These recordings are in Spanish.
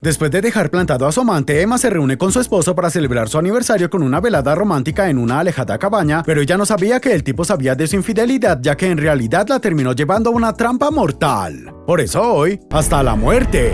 Después de dejar plantado a su amante, Emma se reúne con su esposo para celebrar su aniversario con una velada romántica en una alejada cabaña, pero ella no sabía que el tipo sabía de su infidelidad, ya que en realidad la terminó llevando a una trampa mortal. Por eso hoy, hasta la muerte.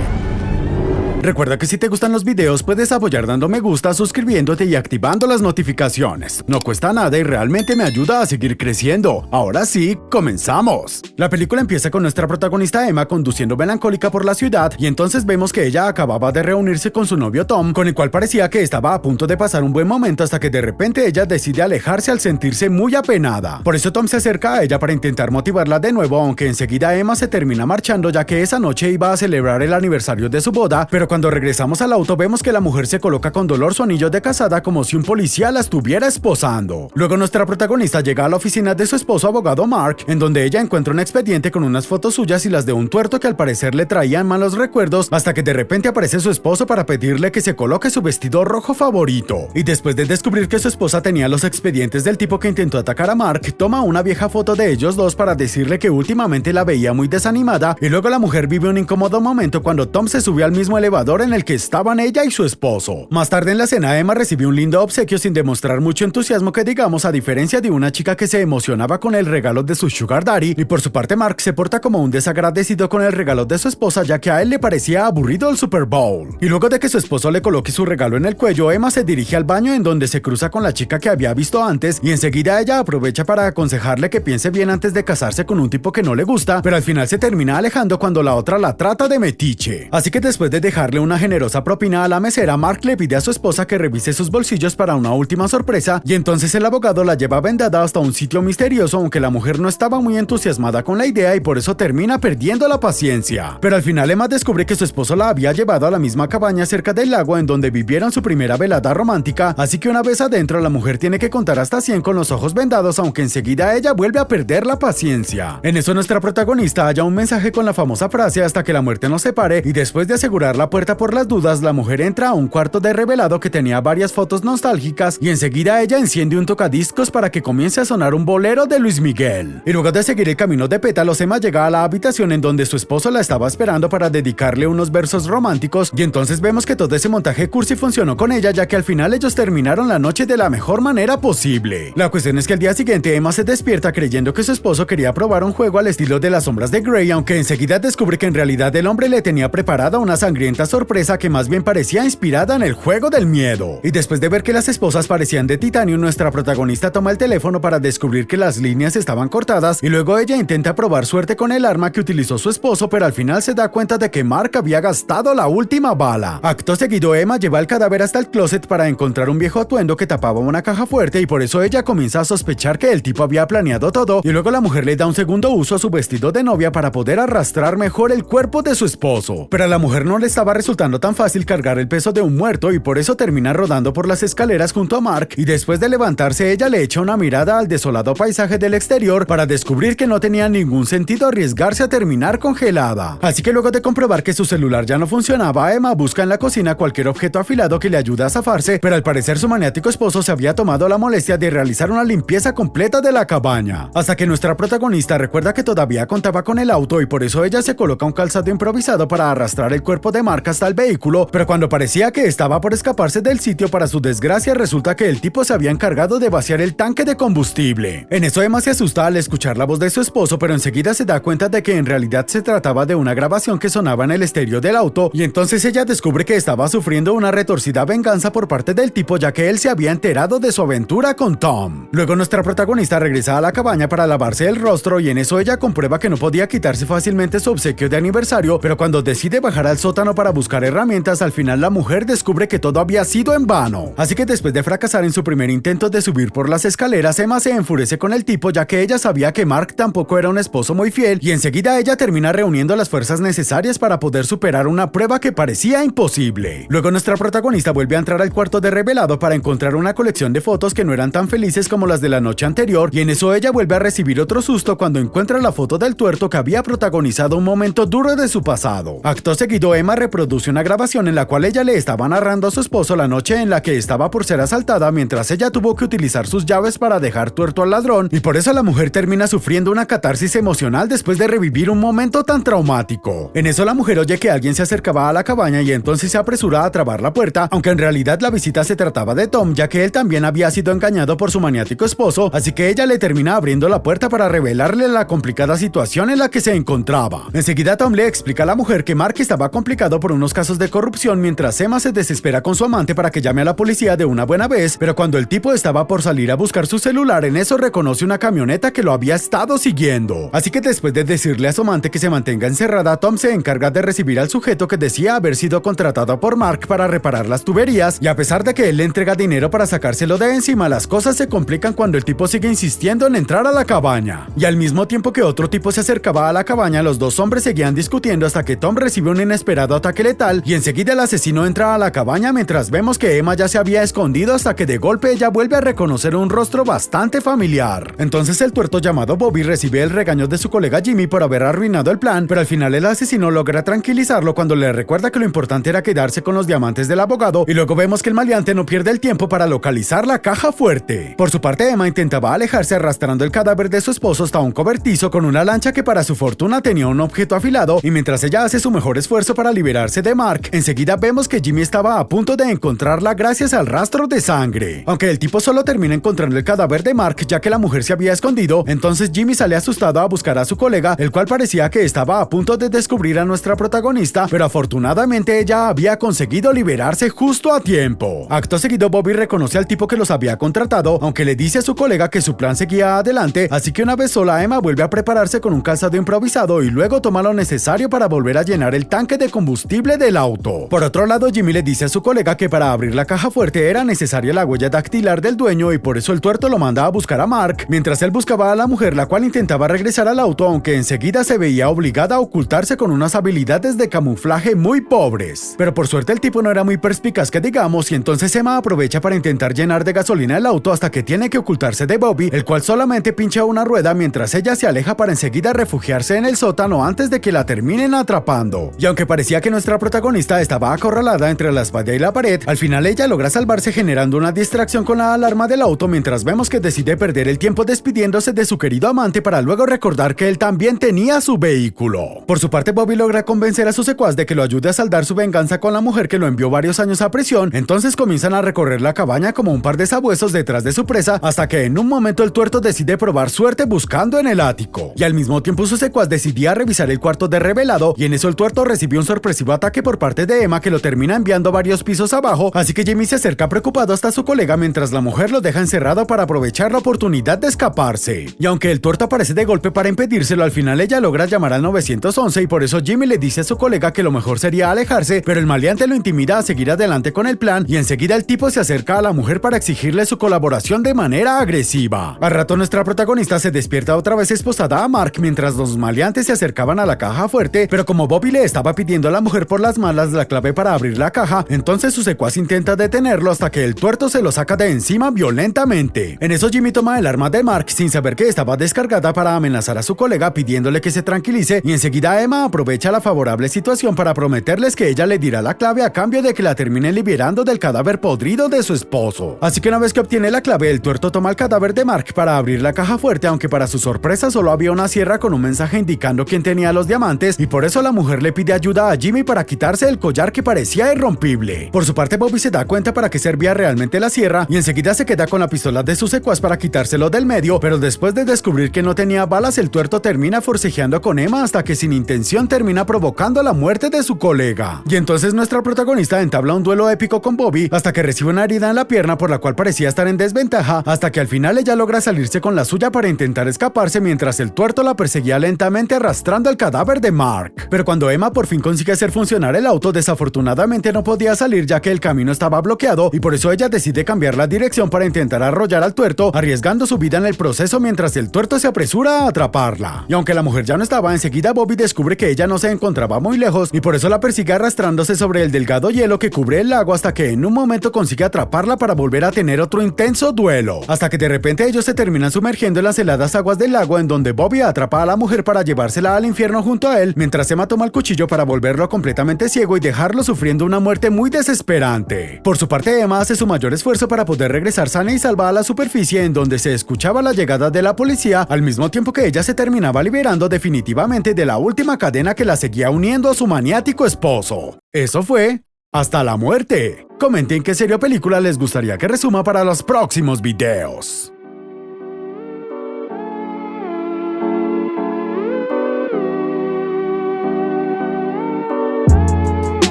Recuerda que si te gustan los videos puedes apoyar dando me gusta, suscribiéndote y activando las notificaciones. No cuesta nada y realmente me ayuda a seguir creciendo. Ahora sí, comenzamos. La película empieza con nuestra protagonista Emma conduciendo melancólica por la ciudad y entonces vemos que ella acababa de reunirse con su novio Tom, con el cual parecía que estaba a punto de pasar un buen momento hasta que de repente ella decide alejarse al sentirse muy apenada. Por eso Tom se acerca a ella para intentar motivarla de nuevo, aunque enseguida Emma se termina marchando ya que esa noche iba a celebrar el aniversario de su boda, pero cuando regresamos al auto vemos que la mujer se coloca con dolor su anillo de casada como si un policía la estuviera esposando. Luego nuestra protagonista llega a la oficina de su esposo abogado Mark, en donde ella encuentra un expediente con unas fotos suyas y las de un tuerto que al parecer le traían malos recuerdos, hasta que de repente aparece su esposo para pedirle que se coloque su vestido rojo favorito. Y después de descubrir que su esposa tenía los expedientes del tipo que intentó atacar a Mark, toma una vieja foto de ellos dos para decirle que últimamente la veía muy desanimada, y luego la mujer vive un incómodo momento cuando Tom se sube al mismo elevador en el que estaban ella y su esposo. Más tarde en la cena, Emma recibió un lindo obsequio sin demostrar mucho entusiasmo que digamos, a diferencia de una chica que se emocionaba con el regalo de su sugar daddy, y por su parte Mark se porta como un desagradecido con el regalo de su esposa, ya que a él le parecía aburrido el Super Bowl. Y luego de que su esposo le coloque su regalo en el cuello, Emma se dirige al baño en donde se cruza con la chica que había visto antes, y enseguida ella aprovecha para aconsejarle que piense bien antes de casarse con un tipo que no le gusta, pero al final se termina alejando cuando la otra la trata de metiche. Así que después de dejarle una generosa propina a la mesera, Mark le pide a su esposa que revise sus bolsillos para una última sorpresa, y entonces el abogado la lleva vendada hasta un sitio misterioso, aunque la mujer no estaba muy entusiasmada con la idea y por eso termina perdiendo la paciencia. Pero al final Emma descubre que su esposo la había llevado a la misma cabaña cerca del lago en donde vivieron su primera velada romántica, así que una vez adentro la mujer tiene que contar hasta 100 con los ojos vendados, aunque enseguida ella vuelve a perder la paciencia. En eso nuestra protagonista halla un mensaje con la famosa frase "hasta que la muerte nos separe", y después de asegurar la puerta por las dudas, la mujer entra a un cuarto de revelado que tenía varias fotos nostálgicas y enseguida ella enciende un tocadiscos para que comience a sonar un bolero de Luis Miguel. Y luego de seguir el camino de pétalos, Emma llega a la habitación en donde su esposo la estaba esperando para dedicarle unos versos románticos, y entonces vemos que todo ese montaje cursi funcionó con ella, ya que al final ellos terminaron la noche de la mejor manera posible. La cuestión es que al día siguiente Emma se despierta creyendo que su esposo quería probar un juego al estilo de Las sombras de Grey, aunque enseguida descubre que en realidad el hombre le tenía preparada una sangrienta sorpresa que más bien parecía inspirada en el juego del miedo. Y después de ver que las esposas parecían de titanio, nuestra protagonista toma el teléfono para descubrir que las líneas estaban cortadas, y luego ella intenta probar suerte con el arma que utilizó su esposo, pero al final se da cuenta de que Mark había gastado la última bala. Acto seguido, Emma lleva el cadáver hasta el closet para encontrar un viejo atuendo que tapaba una caja fuerte, y por eso ella comienza a sospechar que el tipo había planeado todo, y luego la mujer le da un segundo uso a su vestido de novia para poder arrastrar mejor el cuerpo de su esposo. Pero a la mujer no le estaba resultando tan fácil cargar el peso de un muerto y por eso termina rodando por las escaleras junto a Mark, y después de levantarse ella le echa una mirada al desolado paisaje del exterior para descubrir que no tenía ningún sentido arriesgarse a terminar congelada. Así que luego de comprobar que su celular ya no funcionaba, Emma busca en la cocina cualquier objeto afilado que le ayude a zafarse, pero al parecer su maniático esposo se había tomado la molestia de realizar una limpieza completa de la cabaña. Hasta que nuestra protagonista recuerda que todavía contaba con el auto y por eso ella se coloca un calzado improvisado para arrastrar el cuerpo de Mark hasta el vehículo, pero cuando parecía que estaba por escaparse del sitio, para su desgracia resulta que el tipo se había encargado de vaciar el tanque de combustible. En eso Emma se asusta al escuchar la voz de su esposo, pero enseguida se da cuenta de que en realidad se trataba de una grabación que sonaba en el estéreo del auto, y entonces ella descubre que estaba sufriendo una retorcida venganza por parte del tipo, ya que él se había enterado de su aventura con Tom. Luego nuestra protagonista regresa a la cabaña para lavarse el rostro, y en eso ella comprueba que no podía quitarse fácilmente su obsequio de aniversario, pero cuando decide bajar al sótano para buscar herramientas, al final la mujer descubre que todo había sido en vano. Así que después de fracasar en su primer intento de subir por las escaleras, Emma se enfurece con el tipo, ya que ella sabía que Mark tampoco era un esposo muy fiel, y enseguida ella termina reuniendo las fuerzas necesarias para poder superar una prueba que parecía imposible. Luego nuestra protagonista vuelve a entrar al cuarto de revelado para encontrar una colección de fotos que no eran tan felices como las de la noche anterior, y en eso ella vuelve a recibir otro susto cuando encuentra la foto del tuerto que había protagonizado un momento duro de su pasado. Acto seguido, Emma reproduce reproduce una grabación en la cual ella le estaba narrando a su esposo la noche en la que estaba por ser asaltada, mientras ella tuvo que utilizar sus llaves para dejar tuerto al ladrón, y por eso la mujer termina sufriendo una catarsis emocional después de revivir un momento tan traumático. En eso la mujer oye que alguien se acercaba a la cabaña y entonces se apresura a trabar la puerta, aunque en realidad la visita se trataba de Tom, ya que él también había sido engañado por su maniático esposo, así que ella le termina abriendo la puerta para revelarle la complicada situación en la que se encontraba. Enseguida Tom le explica a la mujer que Mark estaba complicado por unos casos de corrupción, mientras Emma se desespera con su amante para que llame a la policía de una buena vez, pero cuando el tipo estaba por salir a buscar su celular, en eso reconoce una camioneta que lo había estado siguiendo. Así que después de decirle a su amante que se mantenga encerrada, Tom se encarga de recibir al sujeto que decía haber sido contratado por Mark para reparar las tuberías, y a pesar de que él le entrega dinero para sacárselo de encima, las cosas se complican cuando el tipo sigue insistiendo en entrar a la cabaña. Y al mismo tiempo que otro tipo se acercaba a la cabaña, los dos hombres seguían discutiendo hasta que Tom recibe un inesperado ataque letal y enseguida el asesino entra a la cabaña, mientras vemos que Emma ya se había escondido hasta que de golpe ella vuelve a reconocer un rostro bastante familiar. Entonces el tuerto llamado Bobby recibe el regaño de su colega Jimmy por haber arruinado el plan, pero al final el asesino logra tranquilizarlo cuando le recuerda que lo importante era quedarse con los diamantes del abogado, y luego vemos que el maleante no pierde el tiempo para localizar la caja fuerte. Por su parte, Emma intentaba alejarse arrastrando el cadáver de su esposo hasta un cobertizo con una lancha que para su fortuna tenía un objeto afilado, y mientras ella hace su mejor esfuerzo para liberarse de Mark, enseguida vemos que Jimmy estaba a punto de encontrarla gracias al rastro de sangre. Aunque el tipo solo termina encontrando el cadáver de Mark ya que la mujer se había escondido, entonces Jimmy sale asustado a buscar a su colega, el cual parecía que estaba a punto de descubrir a nuestra protagonista, pero afortunadamente ella había conseguido liberarse justo a tiempo. Acto seguido, Bobby reconoce al tipo que los había contratado, aunque le dice a su colega que su plan seguía adelante, así que una vez sola Emma vuelve a prepararse con un calzado improvisado y luego toma lo necesario para volver a llenar el tanque de combustible del auto. Por otro lado, Jimmy le dice a su colega que para abrir la caja fuerte era necesaria la huella dactilar del dueño, y por eso el tuerto lo manda a buscar a Mark, mientras él buscaba a la mujer, la cual intentaba regresar al auto, aunque enseguida se veía obligada a ocultarse con unas habilidades de camuflaje muy pobres. Pero por suerte el tipo no era muy perspicaz que digamos, y entonces Emma aprovecha para intentar llenar de gasolina el auto hasta que tiene que ocultarse de Bobby, el cual solamente pincha una rueda mientras ella se aleja para enseguida refugiarse en el sótano antes de que la terminen atrapando. Y aunque parecía que nuestra protagonista estaba acorralada entre la espalda y la pared, al final ella logra salvarse generando una distracción con la alarma del auto, mientras vemos que decide perder el tiempo despidiéndose de su querido amante para luego recordar que él también tenía su vehículo. Por su parte, Bobby logra convencer a su secuaz de que lo ayude a saldar su venganza con la mujer que lo envió varios años a prisión, entonces comienzan a recorrer la cabaña como un par de sabuesos detrás de su presa, hasta que en un momento el tuerto decide probar suerte buscando en el ático. Y al mismo tiempo su secuaz decidía revisar el cuarto de revelado, y en eso el tuerto recibió un sorpresivo ataque por parte de Emma que lo termina enviando varios pisos abajo, así que Jimmy se acerca preocupado hasta su colega mientras la mujer lo deja encerrado para aprovechar la oportunidad de escaparse. Y aunque el tuerto aparece de golpe para impedírselo, al final ella logra llamar al 911 y por eso Jimmy le dice a su colega que lo mejor sería alejarse, pero el maleante lo intimida a seguir adelante con el plan, y enseguida el tipo se acerca a la mujer para exigirle su colaboración de manera agresiva. Al rato nuestra protagonista se despierta otra vez esposada a Mark mientras los maleantes se acercaban a la caja fuerte, pero como Bobby le estaba pidiendo a la mujer por las malas la clave para abrir la caja, entonces su secuaz intenta detenerlo hasta que el tuerto se lo saca de encima violentamente. En eso Jimmy toma el arma de Mark sin saber que estaba descargada para amenazar a su colega pidiéndole que se tranquilice, y enseguida Emma aprovecha la favorable situación para prometerles que ella le dirá la clave a cambio de que la terminen liberando del cadáver podrido de su esposo. Así que una vez que obtiene la clave, el tuerto toma el cadáver de Mark para abrir la caja fuerte, aunque para su sorpresa solo había una sierra con un mensaje indicando quién tenía los diamantes, y por eso la mujer le pide ayuda a Jimmy para quitarse el collar que parecía irrompible. Por su parte, Bobby se da cuenta para qué servía realmente la sierra y enseguida se queda con la pistola de su secuaz para quitárselo del medio, pero después de descubrir que no tenía balas, el tuerto termina forcejeando con Emma hasta que sin intención termina provocando la muerte de su colega. Y entonces nuestra protagonista entabla un duelo épico con Bobby hasta que recibe una herida en la pierna por la cual parecía estar en desventaja, hasta que al final ella logra salirse con la suya para intentar escaparse mientras el tuerto la perseguía lentamente arrastrando el cadáver de Mark. Pero cuando Emma por fin consigue hacer funcionar el auto, desafortunadamente no podía salir ya que el camino estaba bloqueado, y por eso ella decide cambiar la dirección para intentar arrollar al tuerto, arriesgando su vida en el proceso mientras el tuerto se apresura a atraparla. Y aunque la mujer ya no estaba, enseguida Bobby descubre que ella no se encontraba muy lejos y por eso la persigue arrastrándose sobre el delgado hielo que cubre el lago hasta que en un momento consigue atraparla para volver a tener otro intenso duelo, hasta que de repente ellos se terminan sumergiendo en las heladas aguas del lago, en donde Bobby atrapa a la mujer para llevársela al infierno junto a él, mientras Emma toma el cuchillo para volverlo completamente completamente ciego y dejarlo sufriendo una muerte muy desesperante. Por su parte, Emma hace su mayor esfuerzo para poder regresar sana y salva a la superficie, en donde se escuchaba la llegada de la policía, al mismo tiempo que ella se terminaba liberando definitivamente de la última cadena que la seguía uniendo a su maniático esposo. Eso fue hasta la muerte. Comenten qué serie o película les gustaría que resuma para los próximos videos.